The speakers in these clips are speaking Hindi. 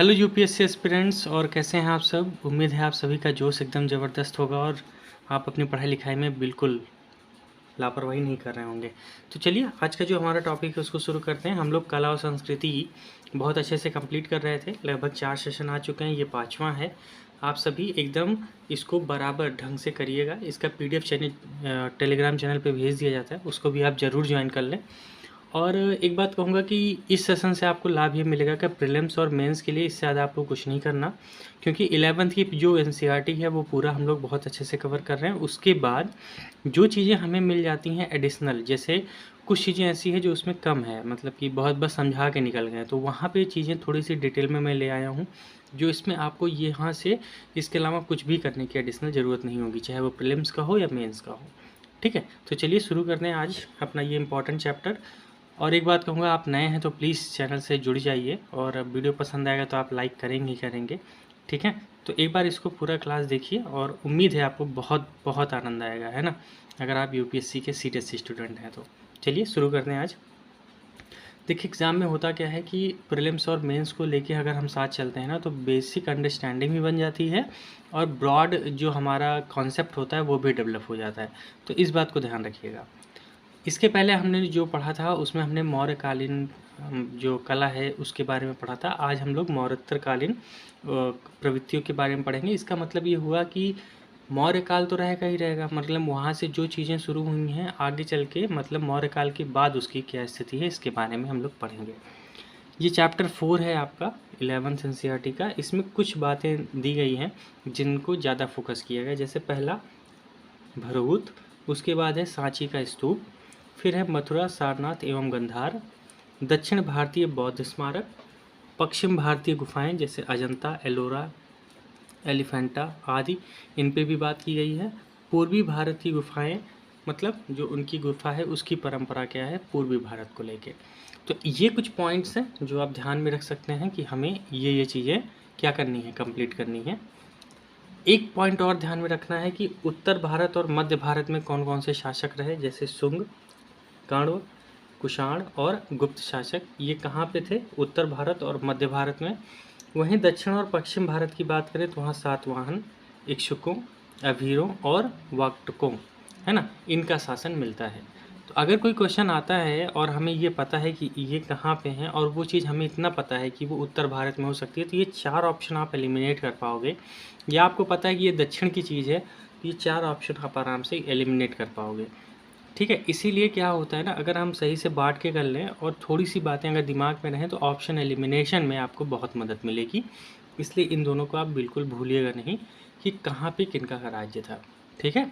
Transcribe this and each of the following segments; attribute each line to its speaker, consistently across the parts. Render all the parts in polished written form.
Speaker 1: हेलो यूपीएससी एस्पिरेंट्स, और कैसे हैं आप सब। उम्मीद है आप सभी का जोश एकदम ज़बरदस्त होगा और आप अपनी पढ़ाई लिखाई में बिल्कुल लापरवाही नहीं कर रहे होंगे। तो चलिए आज का जो हमारा टॉपिक है उसको शुरू करते हैं। हम लोग कला और संस्कृति बहुत अच्छे से कंप्लीट कर रहे थे, लगभग 4 सेशन आ चुके हैं, ये 5वां है। आप सभी एकदम इसको बराबर ढंग से करिएगा। इसका पीडीएफ चैनल टेलीग्राम चैनल पे भेज दिया जाता है, उसको भी आप ज़रूर ज्वाइन कर लें। और एक बात कहूँगा कि इस सेशन से आपको लाभ ये मिलेगा कि प्रीलिम्स और मेंस के लिए इससे ज़्यादा आपको कुछ नहीं करना, क्योंकि 11th की जो एनसीईआरटी है वो पूरा हम लोग बहुत अच्छे से कवर कर रहे हैं। उसके बाद जो चीज़ें हमें मिल जाती हैं एडिशनल, जैसे कुछ चीज़ें ऐसी हैं जो उसमें कम है, मतलब कि बहुत बस समझा के निकल गए, तो वहाँ पे चीज़ें थोड़ी सी डिटेल में मैं ले आया हूँ, जो इसमें आपको यहाँ से इसके अलावा कुछ भी करने की एडिशनल ज़रूरत नहीं होगी, चाहे वो प्रीलिम्स का हो या मेंस का हो। ठीक है, तो चलिए शुरू करते हैं आज अपना ये इंपॉर्टेंट चैप्टर। और एक बात कहूँगा, आप नए हैं तो प्लीज़ चैनल से जुड़ जाइए, और वीडियो पसंद आएगा तो आप लाइक करेंगे ही करेंगे। ठीक है, तो एक बार इसको पूरा क्लास देखिए और उम्मीद है आपको बहुत बहुत आनंद आएगा, है ना, अगर आप यूपीएससी के सीरियस स्टूडेंट हैं तो। चलिए शुरू करते हैं आज। देखिए एग्ज़ाम में होता क्या है कि प्रीलिम्स और मेंस को लेके अगर हम साथ चलते हैं ना, तो बेसिक अंडरस्टैंडिंग भी बन जाती है और ब्रॉड जो हमारा कॉन्सेप्ट होता है वो भी डेवलप हो जाता है। तो इस बात को ध्यान रखिएगा। इसके पहले हमने जो पढ़ा था उसमें हमने मौर्यकालीन जो कला है उसके बारे में पढ़ा था। आज हम लोग मौर्योत्तरकालीन प्रवृत्तियों के बारे में पढ़ेंगे। इसका मतलब ये हुआ कि मौर्यकाल तो रहेगा ही रहेगा, मतलब वहाँ से जो चीज़ें शुरू हुई हैं आगे चल के, मतलब मौर्यकाल के बाद उसकी क्या स्थिति है, इसके बारे में हम लोग पढ़ेंगे। ये चैप्टर 4 है आपका 11th एनसीईआरटी का। इसमें कुछ बातें दी गई हैं जिनको ज़्यादा फोकस किया गया, जैसे पहला भरहुत, उसके बाद है सांची का स्तूप, फिर है मथुरा, सारनाथ एवं गंधार, दक्षिण भारतीय बौद्ध स्मारक, पश्चिम भारतीय गुफाएं जैसे अजंता, एलोरा, एलिफेंटा आदि, इन पे भी बात की गई है। पूर्वी भारत की गुफाएं, मतलब जो उनकी गुफा है उसकी परंपरा क्या है पूर्वी भारत को लेके। तो ये कुछ पॉइंट्स हैं जो आप ध्यान में रख सकते हैं कि हमें ये चीज़ें क्या करनी है, कंप्लीट करनी है। एक पॉइंट और ध्यान में रखना है कि उत्तर भारत और मध्य भारत में कौन कौन से शासक रहे, जैसे शुंग, कण्व, कुषाण और गुप्त शासक। ये कहाँ पे थे, उत्तर भारत और मध्य भारत में। वहीं दक्षिण और पश्चिम भारत की बात करें तो वहाँ सातवाहन, इक्ष्वाकुओं, अभीरों और वाक्टकों, है ना, इनका शासन मिलता है। तो अगर कोई क्वेश्चन आता है और हमें ये पता है कि ये कहाँ पे हैं और वो चीज़ हमें इतना पता है कि वो उत्तर भारत में हो सकती है, तो ये 4 ऑप्शन आप एलिमिनेट कर पाओगे। या आपको पता है कि ये दक्षिण की चीज़ है, तो ये 4 ऑप्शन आप आराम से एलिमिनेट कर पाओगे। ठीक है, इसीलिए क्या होता है ना, अगर हम सही से बांट के कर लें और थोड़ी सी बातें अगर दिमाग में रहें तो ऑप्शन एलिमिनेशन में आपको बहुत मदद मिलेगी। इसलिए इन दोनों को आप बिल्कुल भूलिएगा नहीं कि कहाँ पे किनका का राज्य था। ठीक है,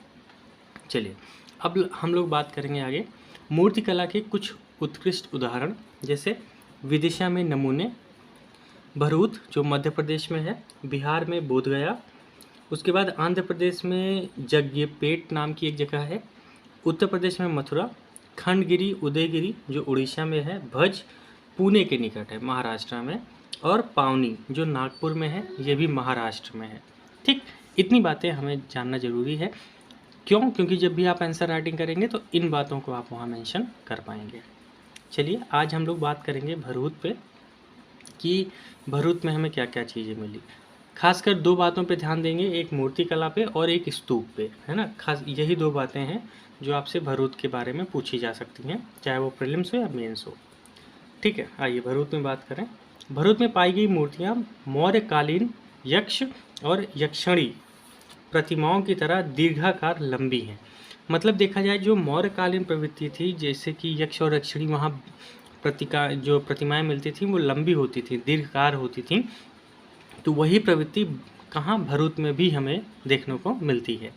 Speaker 1: चलिए अब हम लोग बात करेंगे आगे मूर्तिकला के कुछ उत्कृष्ट उदाहरण, जैसे विदिशा में नमूने, भरूच जो मध्य प्रदेश में है, बिहार में बोधगया, उसके बाद आंध्र प्रदेश में जग्गेपेट नाम की एक जगह है, उत्तर प्रदेश में मथुरा, खंडगिरी उदयगिरी जो उड़ीसा में है, भज पुणे के निकट है महाराष्ट्र में, और पावनी जो नागपुर में है, ये भी महाराष्ट्र में है। ठीक, इतनी बातें हमें जानना जरूरी है। क्यों? क्योंकि जब भी आप आंसर राइटिंग करेंगे तो इन बातों को आप वहाँ मेंशन कर पाएंगे। चलिए आज हम लोग बात करेंगे भरूच पे कि भरूच में हमें क्या क्या चीज़ें मिली। खासकर 2 बातों पे ध्यान देंगे, एक मूर्तिकला पे और एक स्तूप पे, है ना। खास यही 2 बातें हैं जो आपसे भरूच के बारे में पूछी जा सकती हैं, चाहे वो प्रीलिम्स हो या मेंस हो। ठीक है, आइए भरूच में बात करें। भरूच में पाई गई मूर्तियाँ मौर्यकालीन यक्ष और यक्षिणी प्रतिमाओं की तरह दीर्घाकार लंबी हैं। मतलब देखा जाए जो मौर्यकालीन प्रवृत्ति थी, जैसे कि यक्ष और यक्षिणी, वहाँ जो प्रतिमाएं मिलती थी वो लंबी होती थी, दीर्घकार होती थी। तो वही प्रवृत्ति कहाँ, भरूच में भी हमें देखने को मिलती है।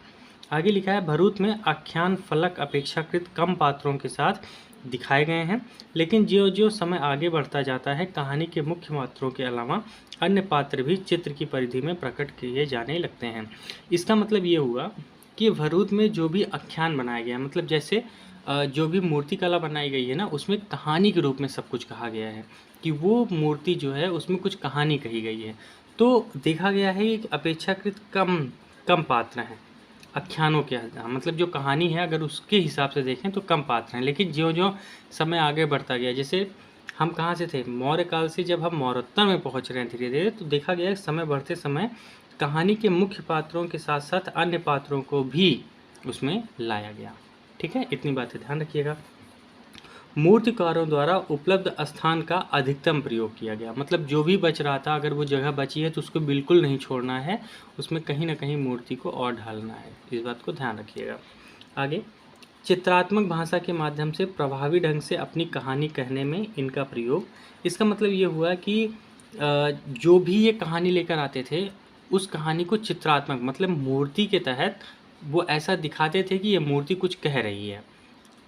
Speaker 1: आगे लिखा है भरूच में आख्यान फलक अपेक्षाकृत कम पात्रों के साथ दिखाए गए हैं, लेकिन जो जो समय आगे बढ़ता जाता है कहानी के मुख्य पात्रों के अलावा अन्य पात्र भी चित्र की परिधि में प्रकट किए जाने लगते हैं। इसका मतलब ये हुआ कि भरूच में जो भी आख्यान बनाया गया, मतलब जैसे जो भी मूर्ति कला बनाई गई है ना, उसमें कहानी के रूप में सब कुछ कहा गया है कि वो मूर्ति जो है उसमें कुछ कहानी कही गई है। तो देखा गया है कि अपेक्षाकृत कम कम पात्र हैं आख्यानों के, मतलब जो कहानी है अगर उसके हिसाब से देखें तो कम पात्र हैं, लेकिन ज्यों ज्यों समय आगे बढ़ता गया, जैसे हम कहाँ से थे, मौर्य काल से जब हम मौर्योत्तर में पहुंच रहे हैं धीरे धीरे, तो देखा गया समय बढ़ते समय कहानी के मुख्य पात्रों के साथ साथ अन्य पात्रों को भी उसमें लाया गया। ठीक है, इतनी बातें ध्यान रखिएगा। मूर्तिकारों द्वारा उपलब्ध स्थान का अधिकतम प्रयोग किया गया, मतलब जो भी बच रहा था, अगर वो जगह बची है तो उसको बिल्कुल नहीं छोड़ना है, उसमें कहीं ना कहीं मूर्ति को और ढालना है, इस बात को ध्यान रखिएगा। आगे, चित्रात्मक भाषा के माध्यम से प्रभावी ढंग से अपनी कहानी कहने में इनका प्रयोग। इसका मतलब ये हुआ कि जो भी ये कहानी लेकर आते थे, उस कहानी को चित्रात्मक मतलब मूर्ति के तहत वो ऐसा दिखाते थे कि ये मूर्ति कुछ कह रही है,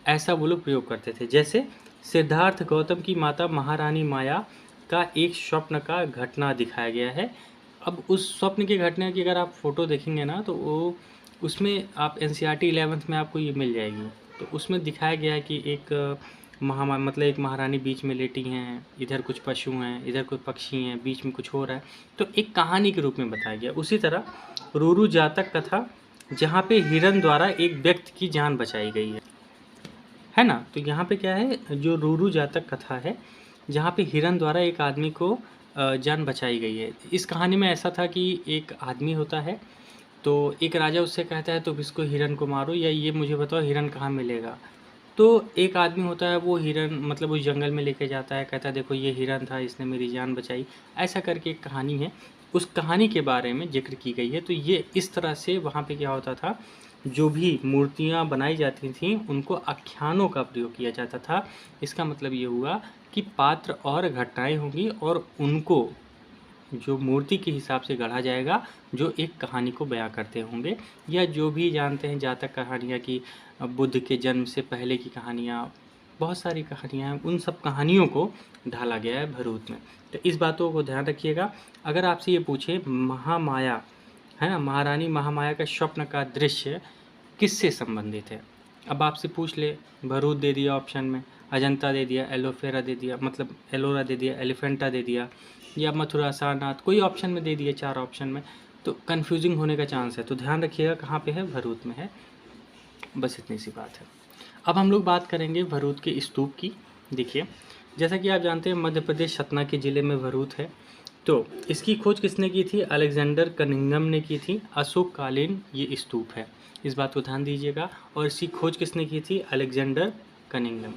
Speaker 1: ऐसा वो लोग प्रयोग करते थे। जैसे सिद्धार्थ गौतम की माता महारानी माया का एक स्वप्न का घटना दिखाया गया है। अब उस स्वप्न की घटना की अगर आप फोटो देखेंगे ना, तो वो उसमें आप एनसीईआरटी 11th में आपको ये मिल जाएगी। तो उसमें दिखाया गया है कि एक मतलब एक महारानी बीच में लेटी हैं, इधर कुछ पशु हैं, इधर कुछ पक्षी हैं, बीच में कुछ हो रहा है, तो एक कहानी के रूप में बताया गया। उसी तरह रूरू जातक कथा, जहाँ पे हिरण द्वारा एक व्यक्ति की जान बचाई गई है ना। तो यहाँ पे क्या है, जो रूरू जातक कथा है, जहाँ पे हिरण द्वारा एक आदमी को जान बचाई गई है। इस कहानी में ऐसा था कि एक आदमी होता है, तो एक राजा उससे कहता है तुम इसको हिरण को मारो, या ये मुझे बताओ हिरण कहाँ मिलेगा। तो एक आदमी होता है, वो हिरण मतलब उस जंगल में लेके जाता है, कहता है देखो ये हिरण था, इसने मेरी जान बचाई, ऐसा करके एक कहानी है। उस कहानी के बारे में जिक्र की गई है। तो ये इस तरह से वहाँ पे क्या होता था, जो भी मूर्तियाँ बनाई जाती थीं उनको आख्यानों का प्रयोग किया जाता था। इसका मतलब ये हुआ कि पात्र और घटनाएं होंगी और उनको जो मूर्ति के हिसाब से गढ़ा जाएगा, जो एक कहानी को बयां करते होंगे, या जो भी जानते हैं जातक कहानियाँ की बुद्ध के जन्म से पहले की कहानियाँ, बहुत सारी कहानियाँ हैं, उन सब कहानियों को ढाला गया है भरूच में। तो इस बातों को ध्यान रखिएगा। अगर आपसे ये पूछे महामाया है ना, महारानी महामाया का स्वप्न का दृश्य किससे संबंधित है, अब आपसे पूछ ले, भरूच दे दिया ऑप्शन में, अजंता दे दिया, एलोफेरा दे दिया मतलब एलोरा दे दिया, एलिफेंटा दे दिया, या मथुरा सारनाथ, कोई ऑप्शन में दे दिए, 4 ऑप्शन में, तो कन्फ्यूजिंग होने का चांस है। तो ध्यान रखिएगा कहाँ पे है, भरूच में है। बस इतनी सी बात है। अब हम लोग बात करेंगे भरूच के स्तूप की। देखिए, जैसा कि आप जानते हैं मध्य प्रदेश सतना के ज़िले में भरूच है। तो इसकी खोज किसने की थी, अलेक्जेंडर कनिंघम ने की थी। अशोककालीन ये स्तूप है, इस बात को ध्यान दीजिएगा। और इसकी खोज किसने की थी, अलेक्जेंडर कनिंघम।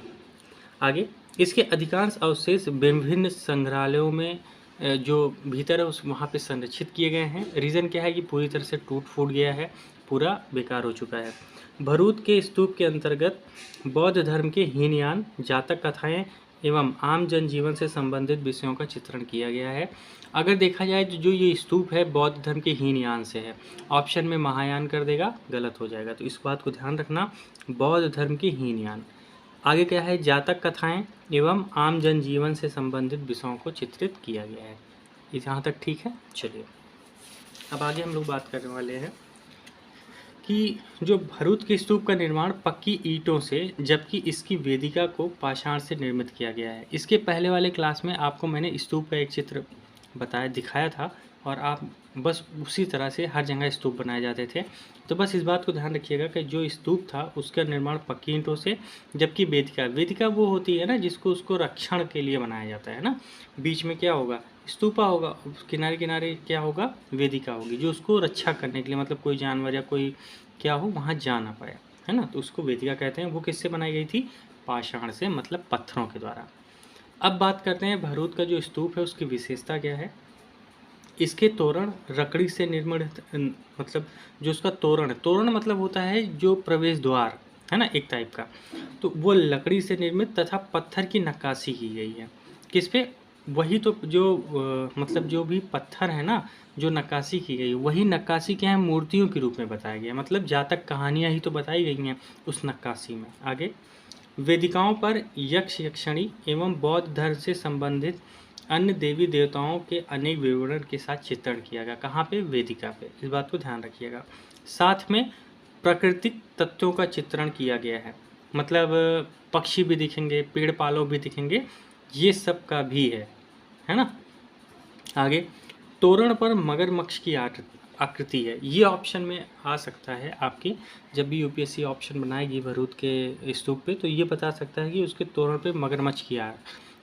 Speaker 1: आगे, इसके अधिकांश अवशेष विभिन्न संग्रहालयों में जो भीतर है उस वहाँ पे संरक्षित किए गए हैं। रीज़न क्या है कि पूरी तरह से टूट फूट गया है, पूरा बेकार हो चुका है। भरूच के स्तूप के अंतर्गत बौद्ध धर्म के हीनयान, जातक कथाएं एवं आम जनजीवन से संबंधित विषयों का चित्रण किया गया है। अगर देखा जाए तो जो ये स्तूप है बौद्ध धर्म के हीनयान से है, ऑप्शन में महायान कर देगा, गलत हो जाएगा। तो इस बात को ध्यान रखना, बौद्ध धर्म के हीनयान। आगे क्या है, जातक कथाएं एवं आम जनजीवन से संबंधित विषयों को चित्रित किया गया है। यहाँ तक ठीक है। चलिए, अब आगे हम लोग बात करने वाले हैं कि जो भरूच के स्तूप का निर्माण पक्की ईंटों से, जबकि इसकी वेदिका को पाषाण से निर्मित किया गया है। इसके पहले वाले क्लास में आपको मैंने स्तूप का एक चित्र दिखाया था, और आप बस उसी तरह से हर जगह स्तूप बनाए जाते थे। तो बस इस बात को ध्यान रखिएगा कि जो स्तूप था उसका निर्माण पक्की ईंटों से, जबकि वेदिका वो होती है ना जिसको उसको रक्षण के लिए बनाया जाता है ना, बीच में क्या होगा, स्तूपा होगा, किनारे किनारे क्या होगा, वेदिका होगी, जो उसको रक्षा करने के लिए, मतलब कोई जानवर या कोई क्या हो वहाँ जा ना पाए, है ना, तो उसको वेदिका कहते हैं। वो किससे बनाई गई थी, पाषाण से, मतलब पत्थरों के द्वारा। अब बात करते हैं भरूच का जो स्तूप है उसकी विशेषता क्या है। इसके तोरण लकड़ी से निर्मित, मतलब जो उसका तोरण मतलब होता है जो प्रवेश द्वार है ना, एक टाइप का, तो वो लकड़ी से निर्मित तथा पत्थर की नक्काशी की गई है। किस पे, वही तो जो मतलब जो भी पत्थर है ना, जो नक्काशी की गई, वही नक्काशी क्या है, मूर्तियों के रूप में बताया गया, मतलब जातक कहानियाँ ही तो बताई गई हैं उस नक्काशी में। आगे, वेदिकाओं पर यक्ष यक्षिणी एवं बौद्ध धर्म से संबंधित अन्य देवी देवताओं के अनेक विवरण के साथ चित्रण किया गया। कहाँ पे, वेदिका पे, इस बात को ध्यान रखिएगा। साथ में प्राकृतिक तत्वों का चित्रण किया गया है, मतलब पक्षी भी दिखेंगे, पेड़ पालो भी दिखेंगे, ये सब का भी है ना। आगे, तोरण पर मगरमच्छ की आकृति है, ये ऑप्शन में आ सकता है आपकी, जब भी यूपीएससी ऑप्शन बनाएगी भरूच के स्तूप पे, तो ये बता सकता है कि उसके तोरण पे मगरमच्छ की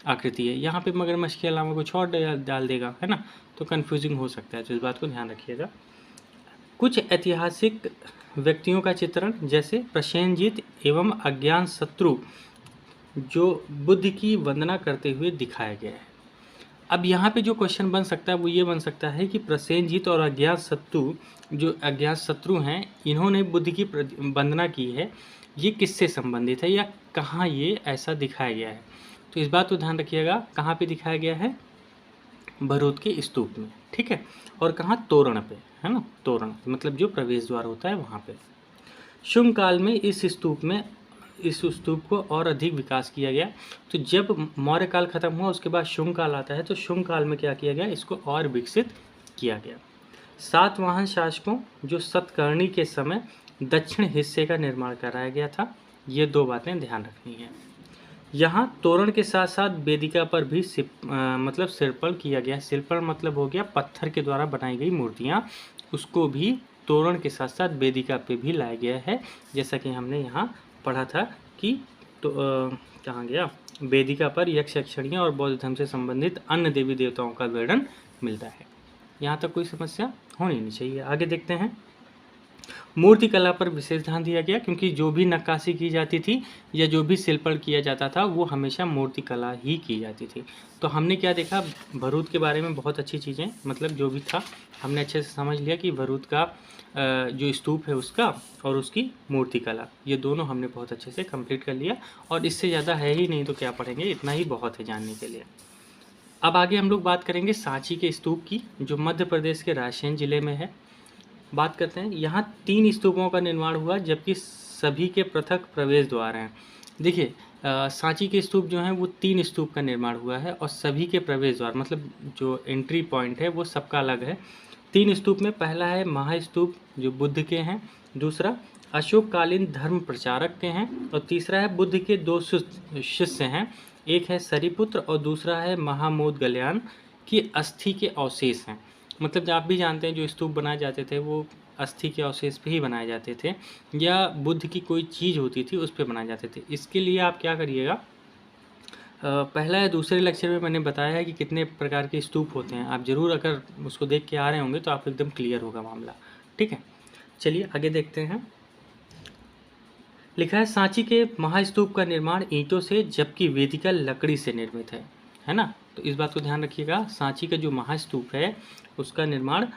Speaker 1: आकृति है। यहाँ पे मगरमच्छ के अलावा कुछ और डाल देगा, है ना, तो कन्फ्यूजिंग हो सकता है, तो इस बात को ध्यान रखिएगा। कुछ ऐतिहासिक व्यक्तियों का चित्रण, जैसे प्रसेनजीत एवं अज्ञातशत्रु जो बुद्ध की वंदना करते हुए दिखाया गया है। अब यहाँ पे जो क्वेश्चन बन सकता है वो ये बन सकता है कि प्रसेनजीत और अज्ञातशत्रु हैं, इन्होंने बुद्ध की वंदना की है, ये किससे संबंधित है या कहाँ ये ऐसा दिखाया गया है। तो इस बात को ध्यान रखिएगा, कहाँ पे दिखाया गया है, भरूच के स्तूप में, ठीक है। और कहाँ, तोरण पे, है ना, तोरण मतलब जो प्रवेश द्वार होता है वहाँ पे। शुंग काल में इस स्तूप को और अधिक विकास किया गया। तो जब मौर्य काल खत्म हुआ उसके बाद शुंग काल आता है, तो शुंग काल में क्या किया गया, इसको और विकसित किया गया। सातवाहन शासकों जो सतकर्णी के समय दक्षिण हिस्से का निर्माण कराया गया था, ये दो बातें ध्यान रखनी है। यहाँ तोरण के साथ साथ वेदिका पर भी मतलब शिल्पण किया गया। शिल्पण मतलब हो गया पत्थर के द्वारा बनाई गई मूर्तियाँ, उसको भी तोरण के साथ साथ वेदिका पे भी लाया गया है। जैसा कि हमने यहाँ पढ़ा था कि तो कहाँ गया, वेदिका पर यक्ष यक्षिणियाँ और बौद्ध धर्म से संबंधित अन्य देवी देवताओं का वर्णन मिलता है। यहाँ तक कोई समस्या होनी नहीं चाहिए। आगे देखते हैं। मूर्ति कला पर विशेष ध्यान दिया गया, क्योंकि जो भी नक्काशी की जाती थी या जो भी शिल्पण किया जाता था वो हमेशा मूर्ति कला ही की जाती थी। तो हमने क्या देखा, भरूच के बारे में बहुत अच्छी चीज़ें, मतलब जो भी था हमने अच्छे से समझ लिया कि भरूच का जो स्तूप है उसका और उसकी मूर्ति कला, ये दोनों हमने बहुत अच्छे से कंप्लीट कर लिया। और इससे ज़्यादा है ही नहीं, तो क्या पढ़ेंगे, इतना ही बहुत है जानने के लिए। अब आगे हम लोग बात करेंगे सांची के स्तूप की, जो मध्य प्रदेश के रायसेन जिले में है। बात करते हैं, यहाँ 3 स्तूपों का निर्माण हुआ, जबकि सभी के पृथक प्रवेश द्वार हैं। देखिए सांची के स्तूप जो हैं वो 3 स्तूप का निर्माण हुआ है और सभी के प्रवेश द्वार मतलब जो एंट्री पॉइंट है वो सबका अलग है। 3 स्तूप में पहला है महास्तूप जो बुद्ध के हैं, दूसरा अशोककालीन धर्म प्रचारक के हैं और तीसरा है बुद्ध के 2 शिष्य हैं, एक है सरिपुत्र और दूसरा है महामोदगल्याण की अस्थि के अवशेष हैं। मतलब आप भी जानते हैं जो स्तूप बनाए जाते थे वो अस्थि के अवशेष पे ही बनाए जाते थे या बुद्ध की कोई चीज़ होती थी उस पे बनाए जाते थे। इसके लिए आप क्या करिएगा, पहला या दूसरे लेक्चर में मैंने बताया है कि कितने प्रकार के स्तूप होते हैं, आप ज़रूर अगर उसको देख के आ रहे होंगे तो आपको एकदम क्लियर होगा मामला, ठीक है। चलिए आगे देखते हैं। लिखा है सांची के महास्तूप का निर्माण ईंटों से जबकि वेदिका लकड़ी से निर्मित है ना। तो इस बात को ध्यान रखिएगा, सांची का जो महास्तूप है उसका निर्माण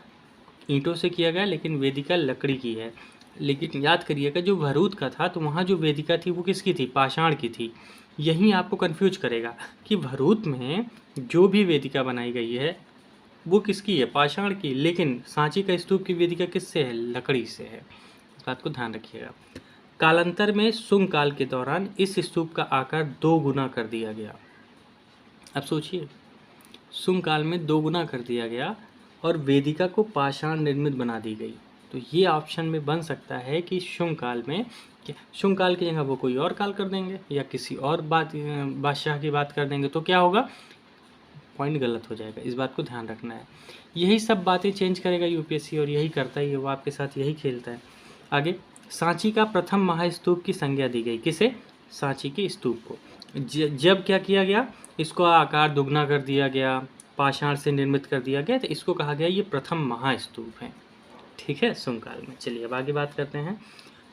Speaker 1: ईंटों से किया गया लेकिन वेदिका लकड़ी की है। लेकिन याद करिएगा जो भरूच का था तो वहाँ जो वेदिका थी वो किसकी थी, पाषाण की थी। यही आपको कंफ्यूज करेगा कि भरूच में जो भी वेदिका बनाई गई है वो किसकी है, पाषाण की, लेकिन सांची का स्तूप की वेदिका किससे है, लकड़ी से है। इस बात को ध्यान रखिएगा। कालांतर में शुंग काल के दौरान इस स्तूप का आकार 2 गुना कर दिया गया। अब सोचिए, शुंग काल में 2 गुना कर दिया गया और वेदिका को पाषाण निर्मित बना दी गई। तो ये ऑप्शन में बन सकता है कि शुंग काल में, शुंग काल की जगह वो कोई और काल कर देंगे या किसी और बादशाह की बात कर देंगे, तो क्या होगा, पॉइंट गलत हो जाएगा। इस बात को ध्यान रखना है। यही सब बातें चेंज करेगा यूपीएससी और यही करता है, वो आपके साथ यही खेलता है। आगे, सांची का प्रथम महास्तूप की संज्ञा दी गई, किसे, सांची के स्तूप को। जब क्या किया गया, इसको आकार दुगना कर दिया गया, पाषाण से निर्मित कर दिया गया, तो इसको कहा गया ये प्रथम महास्तूप है, ठीक है, शुंग काल में। चलिए अब आगे बात करते हैं।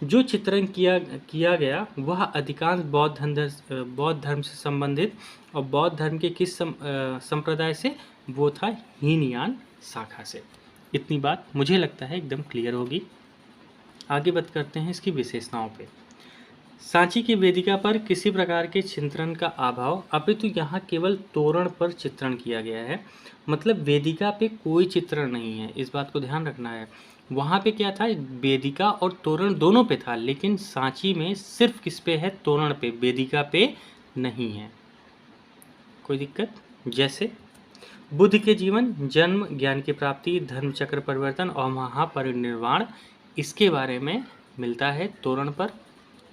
Speaker 1: जो चित्रण किया गया वह अधिकांश बौद्ध धर्म से संबंधित और बौद्ध धर्म के किस संप्रदाय से, वो था हीनयान शाखा से। इतनी बात मुझे लगता है एकदम क्लियर होगी। आगे बात करते हैं इसकी विशेषताओं पे। सांची की वेदिका पर किसी प्रकार के चित्रण का अभाव, अपितु यहाँ केवल तोरण पर चित्रण किया गया है। मतलब वेदिका पे कोई चित्रण नहीं है, इस बात को ध्यान रखना है। वहाँ पे क्या था, वेदिका और तोरण दोनों पे था, लेकिन सांची में सिर्फ किस पे है, तोरण पे, वेदिका पे नहीं है। कोई दिक्कत, जैसे बुद्ध के जीवन, जन्म, ज्ञान की प्राप्ति, धर्म चक्र परिवर्तन और महापरिनिर्वाण, इसके बारे में मिलता है तोरण पर।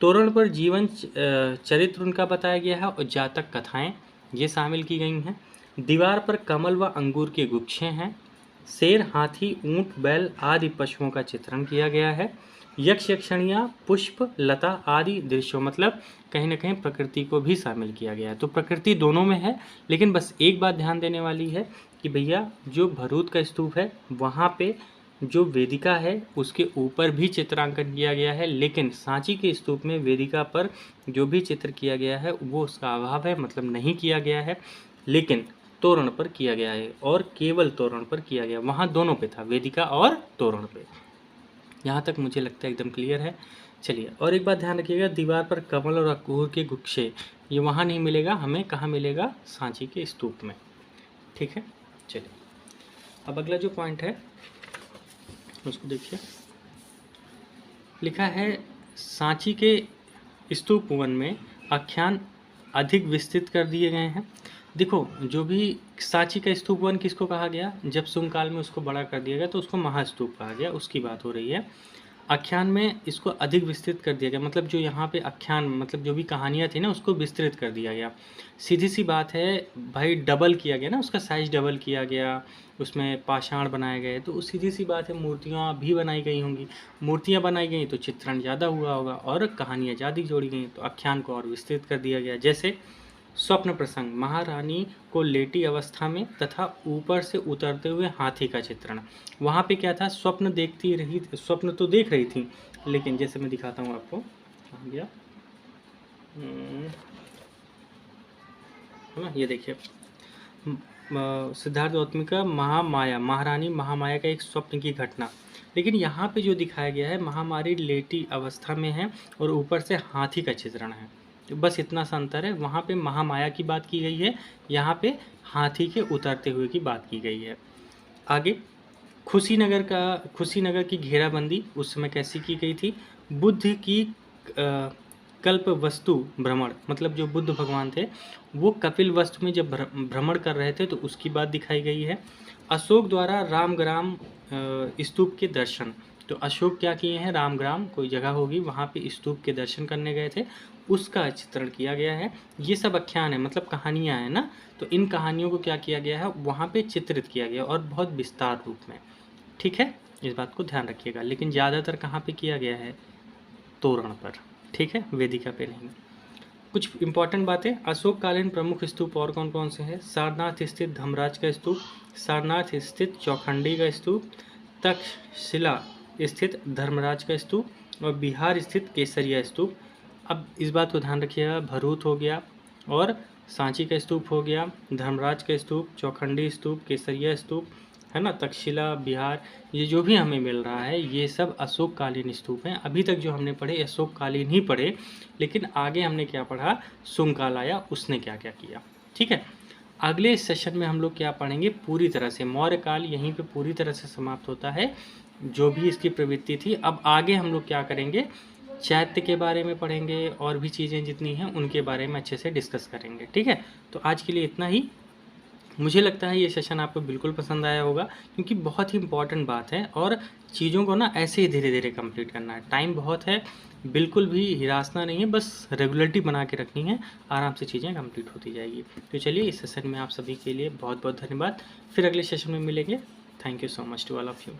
Speaker 1: तोरण पर जीवन चरित्र उनका बताया गया है और जातक कथाएं ये शामिल की गई हैं। दीवार पर कमल व अंगूर के गुच्छे हैं। शेर, हाथी, ऊंट, बैल आदि पशुओं का चित्रण किया गया है। यक्ष यक्षणियाँ, पुष्प, लता आदि दृश्यों, मतलब कहीं ना कहीं प्रकृति को भी शामिल किया गया है। तो प्रकृति दोनों में है, लेकिन बस एक बात ध्यान देने वाली है कि भैया जो भरूच का स्तूप है वहाँ पे जो वेदिका है उसके ऊपर भी चित्रांकन किया गया है, लेकिन सांची के स्तूप में वेदिका पर जो भी चित्र किया गया है वो उसका अभाव है, मतलब नहीं किया गया है, लेकिन तोरण पर किया गया है और केवल तोरण पर किया गया। वहाँ दोनों पे था, वेदिका और तोरण पे। यहाँ तक मुझे लगता है एकदम क्लियर है। चलिए, और एक बात ध्यान रखिएगा, दीवार पर कमल और अकूर के गुच्छे ये वहाँ नहीं मिलेगा, हमें कहाँ मिलेगा? सांची के स्तूप में। ठीक है, चलिए अब अगला जो पॉइंट है उसको देखिए। लिखा है सांची के स्तूप वन में आख्यान अधिक विस्तृत कर दिए गए हैं। देखो, जो भी सांची का स्तूप वन किसको कहा गया? जब शुंग काल में उसको बड़ा कर दिया गया तो उसको महास्तूप कहा गया, उसकी बात हो रही है। आख्यान में इसको अधिक विस्तृत कर दिया गया, मतलब जो यहाँ पे आख्यान मतलब जो भी कहानियाँ थी ना उसको विस्तृत कर दिया गया। सीधी सी बात है भाई, डबल किया गया ना, उसका साइज डबल किया गया, उसमें पाषाण बनाए गए, तो सीधी सी बात है मूर्तियाँ भी बनाई गई होंगी। मूर्तियाँ बनाई गई तो चित्रण ज़्यादा हुआ होगा और कहानियाँ ज़्यादा जोड़ी गई, तो आख्यान को और विस्तृत कर दिया गया। जैसे स्वप्न प्रसंग, महारानी को लेटी अवस्था में तथा ऊपर से उतरते हुए हाथी का चित्रण। वहाँ पे क्या था? स्वप्न देखती रही, स्वप्न तो देख रही थी, लेकिन जैसे मैं दिखाता हूँ आपको, कहाँ गया है ना, ये देखिए सिद्धार्थ गौतमी का महामाया, महारानी महामाया का एक स्वप्न की घटना। लेकिन यहाँ पे जो दिखाया गया है महामारी लेटी अवस्था में है और ऊपर से हाथी का चित्रण है, तो बस इतना सा अंतर है। वहाँ पे महामाया की बात की गई है, यहाँ पे हाथी के उतरते हुए की बात की गई है। आगे खुशीनगर की घेराबंदी उस समय कैसी की गई थी? बुद्ध की कल्प वस्तु भ्रमण, मतलब जो बुद्ध भगवान थे वो कपिल वस्तु में जब भ्रमण कर रहे थे तो उसकी बात दिखाई गई है। अशोक द्वारा रामग्राम स्तूप के दर्शन, तो अशोक क्या किए हैं? रामग्राम कोई जगह होगी वहाँ पे स्तूप के दर्शन करने गए थे, उसका चित्रण किया गया है। ये सब आख्यान है, मतलब कहानियाँ हैं ना, तो इन कहानियों को क्या किया गया है? वहाँ पे चित्रित किया गया और बहुत विस्तार रूप में। ठीक है, इस बात को ध्यान रखिएगा। लेकिन ज़्यादातर कहाँ पे किया गया है? तोरण पर। ठीक है, वेदिका पे नहीं। कुछ इंपॉर्टेंट बातें, अशोककालीन प्रमुख स्तूप और कौन कौन से हैं? सारनाथ स्थित धर्मराज का स्तूप, सारनाथ स्थित चौखंडी का स्तूप, तक्षशिला स्थित धर्मराज का स्तूप और बिहार स्थित केसरिया स्तूप। अब इस बात को ध्यान रखिएगा, भरूच हो गया और सांची का स्तूप हो गया, धर्मराज का स्तूप, चौखंडी स्तूप, केसरिया स्तूप, है ना, तक्षशिला, बिहार, ये जो भी हमें मिल रहा है ये सब अशोककालीन स्तूप हैं। अभी तक जो हमने पढ़े अशोककालीन ही पढ़े, लेकिन आगे हमने क्या पढ़ा? शुंग काल आया, उसने क्या क्या किया। ठीक है, अगले सेशन में हम लोग क्या पढ़ेंगे? पूरी तरह से मौर्य काल यहीं पे पूरी तरह से समाप्त होता है, जो भी इसकी प्रवृत्ति थी। अब आगे हम लोग क्या करेंगे? चैत्य के बारे में पढ़ेंगे और भी चीज़ें जितनी हैं उनके बारे में अच्छे से डिस्कस करेंगे। ठीक है, तो आज के लिए इतना ही। मुझे लगता है ये सेशन आपको बिल्कुल पसंद आया होगा, क्योंकि बहुत ही इम्पॉर्टेंट बात है और चीज़ों को ना ऐसे ही धीरे धीरे कंप्लीट करना है। टाइम बहुत है, बिल्कुल भी हिरासना नहीं है, बस रेगुलरिटी बना के रखनी है, आराम से चीज़ें कंप्लीट होती जाएगी। तो चलिए, इस सेशन में आप सभी के लिए बहुत बहुत धन्यवाद। फिर अगले सेशन में मिलेंगे। Thank you so much to all of you.